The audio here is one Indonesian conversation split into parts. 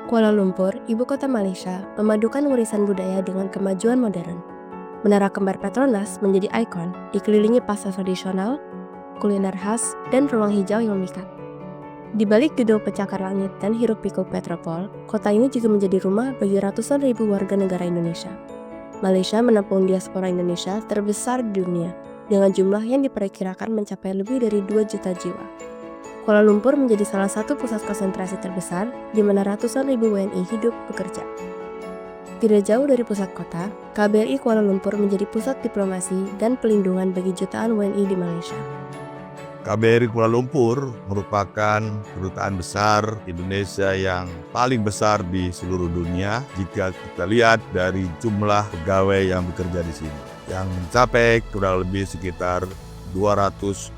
Kuala Lumpur, ibu kota Malaysia, memadukan warisan budaya dengan kemajuan modern. Menara Kembar Petronas menjadi ikon, dikelilingi pasar tradisional, kuliner khas, dan ruang hijau yang memikat. Di balik gedung pencakar langit dan hiruk-pikuk metropol, kota ini juga menjadi rumah bagi ratusan ribu warga negara Indonesia. Malaysia menampung diaspora Indonesia terbesar di dunia, dengan jumlah yang diperkirakan mencapai lebih dari 2 juta jiwa. Kuala Lumpur menjadi salah satu pusat konsentrasi terbesar di mana ratusan ribu WNI hidup bekerja. Tidak jauh dari pusat kota, KBRI Kuala Lumpur menjadi pusat diplomasi dan pelindungan bagi jutaan WNI di Malaysia. KBRI Kuala Lumpur merupakan kedutaan besar Indonesia yang paling besar di seluruh dunia jika kita lihat dari jumlah pegawai yang bekerja di sini, yang mencapai kurang lebih sekitar 220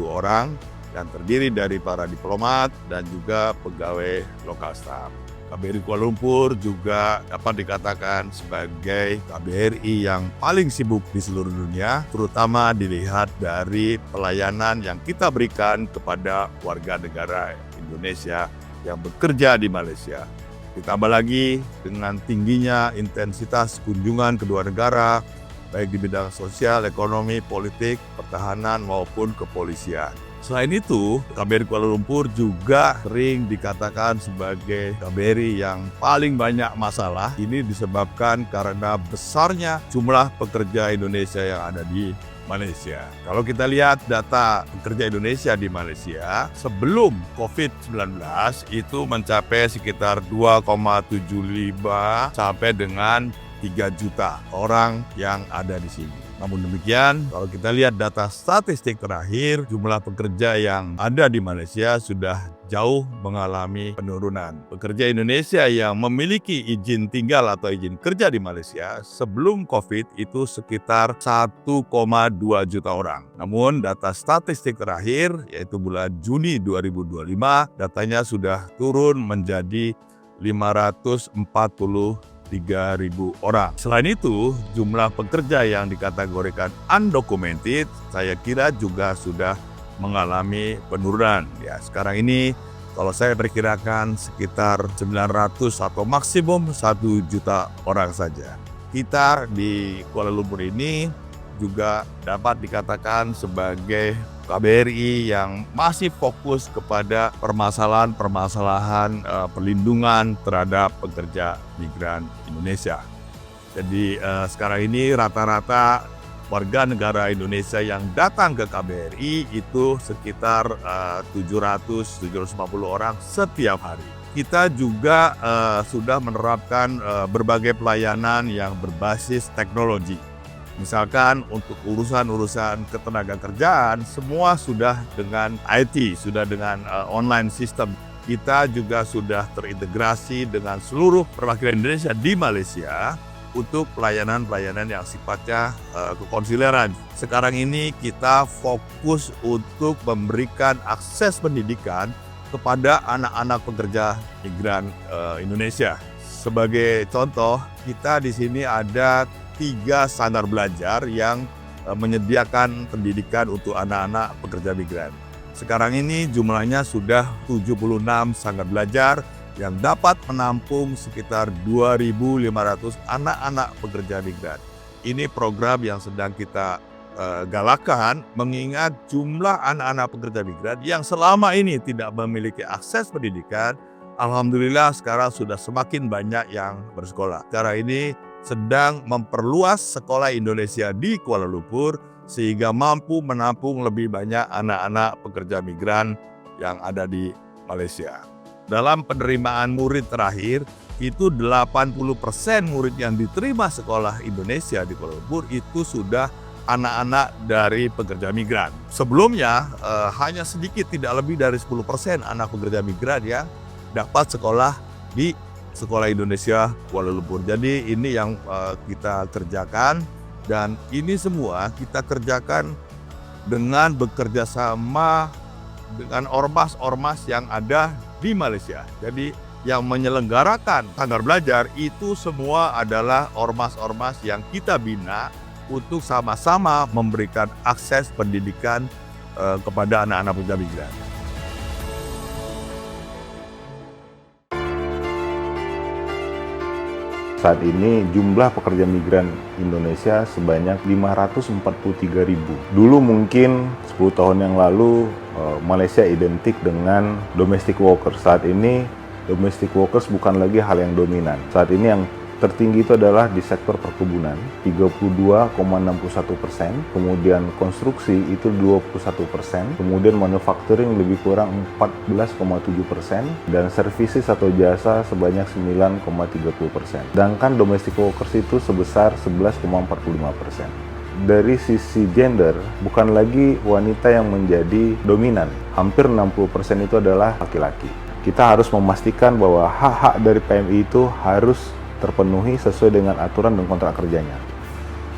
orang yang terdiri dari para diplomat dan juga pegawai lokal staf. KBRI Kuala Lumpur juga dapat dikatakan sebagai KBRI yang paling sibuk di seluruh dunia, terutama dilihat dari pelayanan yang kita berikan kepada warga negara Indonesia yang bekerja di Malaysia. Ditambah lagi dengan tingginya intensitas kunjungan kedua negara, baik di bidang sosial, ekonomi, politik, pertahanan maupun kepolisian. Selain itu, KBRI Kuala Lumpur juga sering dikatakan sebagai KBRI yang paling banyak masalah. Ini disebabkan karena besarnya jumlah pekerja Indonesia yang ada di Malaysia. Kalau kita lihat data pekerja Indonesia di Malaysia sebelum COVID-19 itu mencapai sekitar 2,75 sampai dengan 3 juta orang yang ada di sini. Namun demikian, kalau kita lihat data statistik terakhir, jumlah pekerja yang ada di Malaysia sudah jauh mengalami penurunan. Pekerja Indonesia yang memiliki izin tinggal atau izin kerja di Malaysia sebelum COVID itu sekitar 1,2 juta orang. Namun data statistik terakhir, yaitu bulan Juni 2025, datanya sudah turun menjadi 543.000 orang. Selain itu, jumlah pekerja yang dikategorikan undocumented saya kira juga sudah mengalami penurunan. Ya, sekarang ini kalau saya perkirakan sekitar 900 atau maksimum 1 juta orang saja. Kita di Kuala Lumpur ini juga dapat dikatakan sebagai KBRI yang masih fokus kepada permasalahan perlindungan terhadap pekerja migran Indonesia. Jadi sekarang ini rata-rata warga negara Indonesia yang datang ke KBRI itu sekitar 700-750 orang setiap hari. Kita juga sudah menerapkan berbagai pelayanan yang berbasis teknologi. Misalkan untuk urusan-urusan ketenagakerjaan, semua sudah dengan IT, sudah dengan online system. Kita juga sudah terintegrasi dengan seluruh perwakilan Indonesia di Malaysia untuk pelayanan-pelayanan yang sifatnya kekonsuleran. Sekarang ini kita fokus untuk memberikan akses pendidikan kepada anak-anak pekerja migran Indonesia. Sebagai contoh, kita di sini ada 3 standar belajar yang menyediakan pendidikan untuk anak-anak pekerja migran. Sekarang ini jumlahnya sudah 76 standar belajar yang dapat menampung sekitar 2.500 anak-anak pekerja migran. Ini program yang sedang kita galakan mengingat jumlah anak-anak pekerja migran yang selama ini tidak memiliki akses pendidikan, alhamdulillah sekarang sudah semakin banyak yang bersekolah. Cara ini sedang memperluas sekolah Indonesia di Kuala Lumpur sehingga mampu menampung lebih banyak anak-anak pekerja migran yang ada di Malaysia. Dalam penerimaan murid terakhir, itu 80% murid yang diterima sekolah Indonesia di Kuala Lumpur itu sudah anak-anak dari pekerja migran. Sebelumnya hanya sedikit, tidak lebih dari 10% anak pekerja migran yang dapat sekolah di Sekolah Indonesia Kuala Lumpur. Jadi ini yang kita kerjakan dan ini semua kita kerjakan dengan bekerja sama dengan ormas-ormas yang ada di Malaysia. Jadi yang menyelenggarakan standar belajar itu semua adalah ormas-ormas yang kita bina untuk sama-sama memberikan akses pendidikan kepada anak-anak pekerja migran. Saat ini jumlah pekerja migran Indonesia sebanyak 543.000. Dulu mungkin 10 tahun yang lalu Malaysia identik dengan domestic workers. Saat ini domestic workers bukan lagi hal yang dominan. Saat ini yang tertinggi itu adalah di sektor perkebunan 32,61%, kemudian konstruksi itu 21%, kemudian manufacturing lebih kurang 14,7%, dan services atau jasa sebanyak 9,30%. Sedangkan domestic workers itu sebesar 11,45%. Dari sisi gender, bukan lagi wanita yang menjadi dominan. Hampir 60% itu adalah laki-laki. Kita harus memastikan bahwa hak-hak dari PMI itu harus terpenuhi sesuai dengan aturan dan kontrak kerjanya.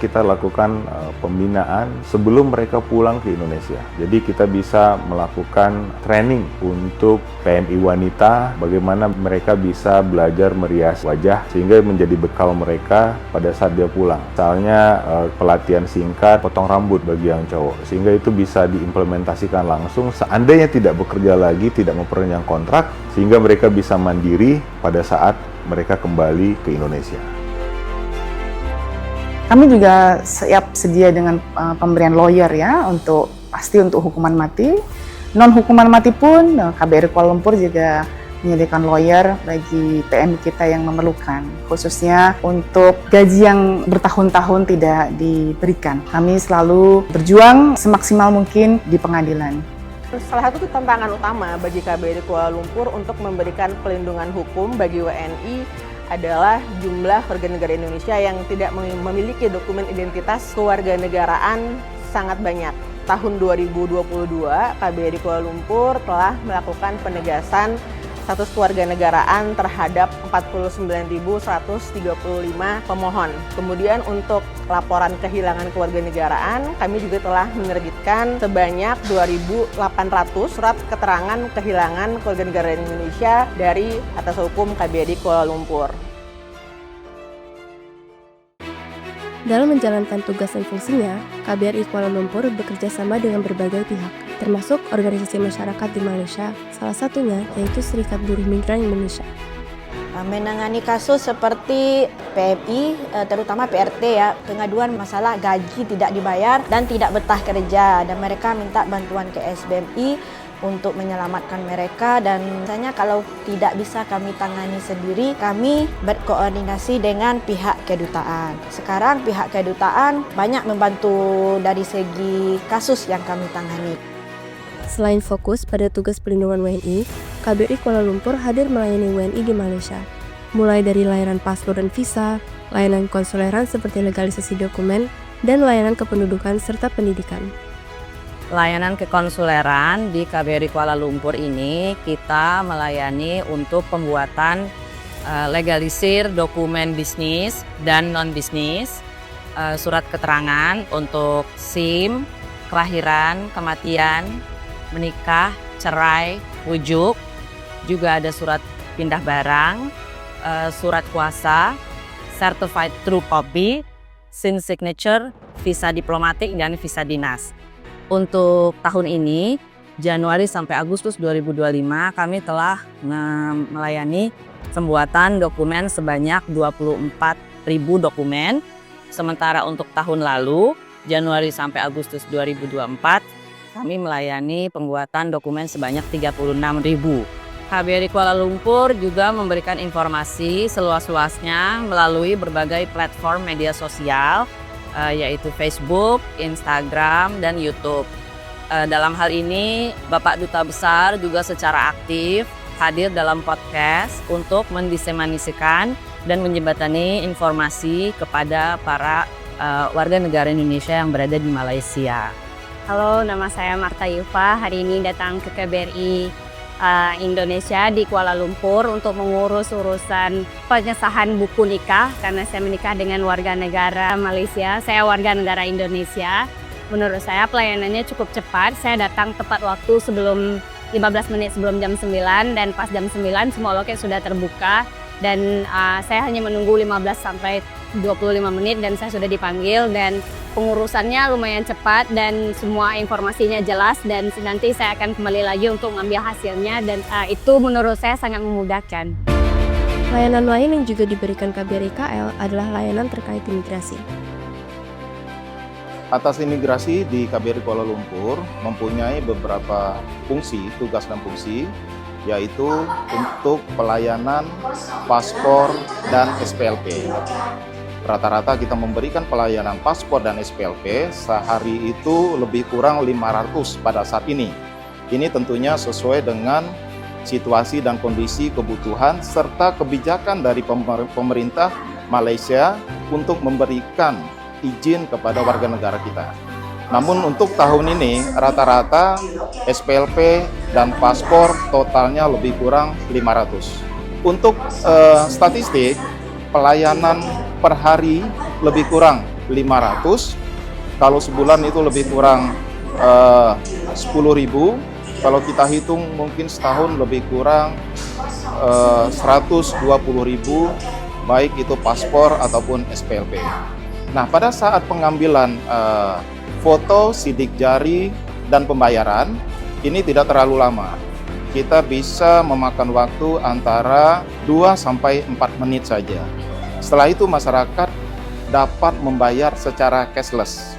Kita lakukan pembinaan sebelum mereka pulang ke Indonesia. Jadi kita bisa melakukan training untuk PMI wanita, bagaimana mereka bisa belajar merias wajah sehingga menjadi bekal mereka pada saat dia pulang. Misalnya pelatihan singkat, potong rambut bagi yang cowok, sehingga itu bisa diimplementasikan langsung seandainya tidak bekerja lagi, tidak memperpanjang kontrak, sehingga mereka bisa mandiri pada saat mereka kembali ke Indonesia. Kami juga siap sedia dengan pemberian lawyer ya, pasti untuk hukuman mati. Non hukuman mati pun KBRI Kuala Lumpur juga menyediakan lawyer bagi PMI kita yang memerlukan, khususnya untuk gaji yang bertahun-tahun tidak diberikan. Kami selalu berjuang semaksimal mungkin di pengadilan. Salah satu tantangan utama bagi KBRI Kuala Lumpur untuk memberikan pelindungan hukum bagi WNI adalah jumlah warga negara Indonesia yang tidak memiliki dokumen identitas kewarganegaraan sangat banyak. Tahun 2022, KBRI Kuala Lumpur telah melakukan penegasan status kewarganegaraan terhadap 49.135 pemohon. Kemudian untuk laporan kehilangan kewarganegaraan, kami juga telah menerbitkan sebanyak 2.800 surat keterangan kehilangan kewarganegaraan Indonesia dari atas hukum KBRI Kuala Lumpur. Dalam menjalankan tugas dan fungsinya, KBRI Kuala Lumpur bekerja sama dengan berbagai pihak, termasuk organisasi masyarakat di Malaysia, salah satunya yaitu Serikat Buruh Migran Indonesia. Menangani kasus seperti PMI, terutama PRT ya, pengaduan masalah gaji tidak dibayar dan tidak betah kerja, dan mereka minta bantuan ke SBMI untuk menyelamatkan mereka, dan misalnya kalau tidak bisa kami tangani sendiri, kami berkoordinasi dengan pihak kedutaan. Sekarang pihak kedutaan banyak membantu dari segi kasus yang kami tangani. Selain fokus pada tugas perlindungan WNI, KBRI Kuala Lumpur hadir melayani WNI di Malaysia, mulai dari layanan paspor dan visa, layanan konsuleran seperti legalisasi dokumen, dan layanan kependudukan serta pendidikan. Layanan kekonsuleran di KBRI Kuala Lumpur ini kita melayani untuk pembuatan legalisir dokumen bisnis dan non-bisnis, surat keterangan untuk SIM, kelahiran, kematian, menikah, cerai, rujuk, juga ada surat pindah barang, surat kuasa, certified true copy, SIM signature, visa diplomatik, dan visa dinas. Untuk tahun ini, Januari sampai Agustus 2025, kami telah melayani pembuatan dokumen sebanyak 24.000 dokumen. Sementara untuk tahun lalu, Januari sampai Agustus 2024, kami melayani pembuatan dokumen sebanyak 36.000. KBRI Kuala Lumpur juga memberikan informasi seluas-luasnya melalui berbagai platform media sosial, yaitu Facebook, Instagram, dan YouTube. Dalam hal ini, Bapak Duta Besar juga secara aktif hadir dalam podcast untuk mendiseminasikan dan menjembatani informasi kepada para warga negara Indonesia yang berada di Malaysia. Halo, nama saya Marta Yufa. Hari ini datang ke KBRI Indonesia di Kuala Lumpur untuk mengurus urusan pengesahan buku nikah karena saya menikah dengan warga negara Malaysia. Saya warga negara Indonesia. Menurut saya pelayanannya cukup cepat. Saya datang tepat waktu sebelum 15 menit sebelum jam 9, dan pas jam 9 semua loket sudah terbuka, dan saya hanya menunggu 15 sampai 25 menit dan saya sudah dipanggil, dan pengurusannya lumayan cepat dan semua informasinya jelas, dan nanti saya akan kembali lagi untuk mengambil hasilnya, dan itu menurut saya sangat memudahkan. Layanan lain yang juga diberikan KBRI KL adalah layanan terkait imigrasi. Atas imigrasi di KBRI Kuala Lumpur mempunyai beberapa fungsi, tugas dan fungsi, yaitu untuk pelayanan paspor dan SPLP. Rata-rata kita memberikan pelayanan paspor dan SPLP sehari itu lebih kurang 500 pada saat ini. Ini tentunya sesuai dengan situasi dan kondisi kebutuhan serta kebijakan dari pemerintah Malaysia untuk memberikan izin kepada warga negara kita. Namun untuk tahun ini rata-rata SPLP dan paspor totalnya lebih kurang 500. Untuk statistik pelayanan per hari lebih kurang 500. Kalau sebulan itu lebih kurang 10.000. Kalau kita hitung mungkin setahun lebih kurang 120.000 baik itu paspor ataupun SPLP. Nah, pada saat pengambilan foto, sidik jari, dan pembayaran, ini tidak terlalu lama. Kita bisa memakan waktu antara 2-4 menit saja. Setelah itu masyarakat dapat membayar secara cashless.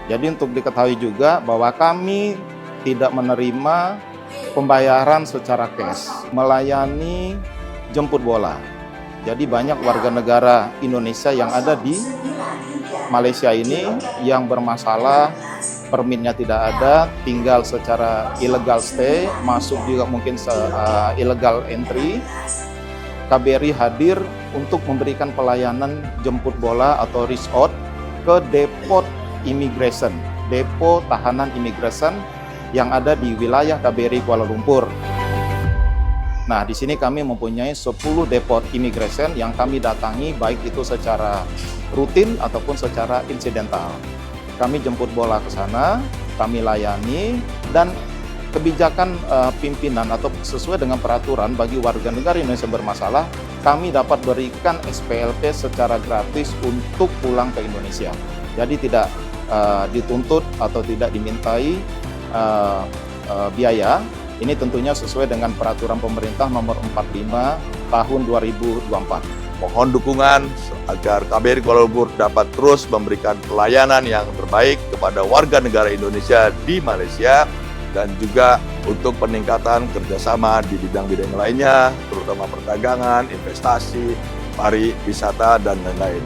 Jadi untuk diketahui juga bahwa kami tidak menerima pembayaran secara cash, melayani jemput bola. Jadi banyak warga negara Indonesia yang ada di Malaysia ini yang bermasalah, permitnya tidak ada, tinggal secara illegal stay, masuk juga mungkin illegal entry. KBRI hadir untuk memberikan pelayanan jemput bola atau reach out ke depo immigration, depo tahanan immigration yang ada di wilayah KBRI Kuala Lumpur. Nah, di sini kami mempunyai 10 depo immigration yang kami datangi baik itu secara rutin ataupun secara insidental. Kami jemput bola ke sana, kami layani, dan kebijakan pimpinan atau sesuai dengan peraturan bagi warga negara Indonesia bermasalah, kami dapat berikan SPLP secara gratis untuk pulang ke Indonesia. Jadi tidak dituntut atau tidak dimintai biaya. Ini tentunya sesuai dengan peraturan pemerintah nomor 45 tahun 2024. Mohon dukungan agar KBRI Kuala Lumpur dapat terus memberikan pelayanan yang terbaik kepada warga negara Indonesia di Malaysia dan juga untuk peningkatan kerjasama di bidang-bidang lainnya, terutama perdagangan, investasi, pariwisata, dan lain-lain.